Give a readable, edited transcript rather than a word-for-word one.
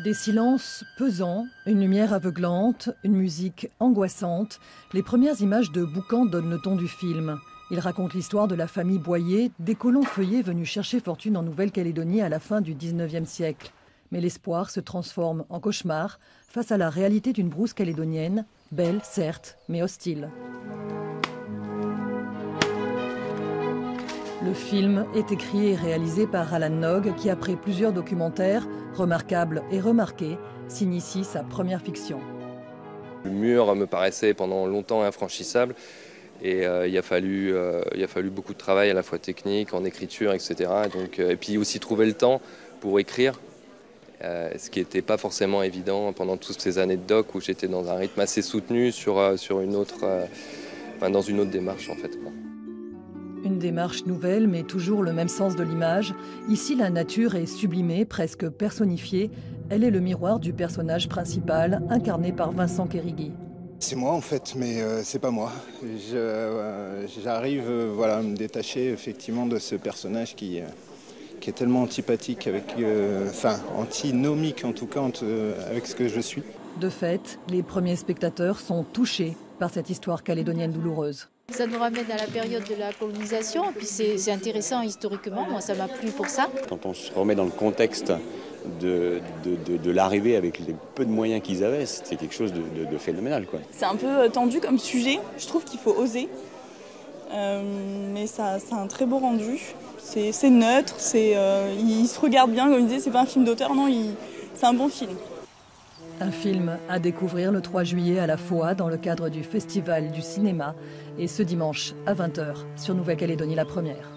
Des silences pesants, une lumière aveuglante, une musique angoissante. Les premières images de Boucan donnent le ton du film. Il raconte l'histoire de la famille Boyer, des colons feuillés venus chercher fortune en Nouvelle-Calédonie à la fin du 19e siècle. Mais l'espoir se transforme en cauchemar face à la réalité d'une brousse calédonienne, belle certes, mais hostile. Le film est écrit et réalisé par Alan Nogue qui, après plusieurs documentaires, remarquables et remarqués, s'initie sa première fiction. Le mur me paraissait pendant longtemps infranchissable et il a fallu beaucoup de travail à la fois technique, en écriture, etc. Et puis aussi trouver le temps pour écrire, ce qui n'était pas forcément évident pendant toutes ces années de doc où j'étais dans un rythme assez soutenu dans une autre démarche en fait. Une démarche nouvelle, mais toujours le même sens de l'image. Ici, la nature est sublimée, presque personnifiée. Elle est le miroir du personnage principal, incarné par Vincent Quérigui. C'est moi en fait, mais c'est pas moi. J'arrive à me détacher effectivement de ce personnage qui est tellement antipathique, antinomique en tout cas avec ce que je suis. De fait, les premiers spectateurs sont touchés par cette histoire calédonienne douloureuse. Ça nous ramène à la période de la colonisation, et puis c'est intéressant historiquement, moi ça m'a plu pour ça. Quand on se remet dans le contexte de l'arrivée avec les peu de moyens qu'ils avaient, c'était quelque chose de phénoménal, quoi. C'est un peu tendu comme sujet, je trouve qu'il faut oser, mais ça a un très beau rendu. C'est neutre, il se regarde bien, comme je disais, c'est pas un film d'auteur, non, c'est un bon film. Un film à découvrir le 3 juillet à la Foa dans le cadre du Festival du cinéma et ce dimanche à 20h sur Nouvelle-Calédonie la première.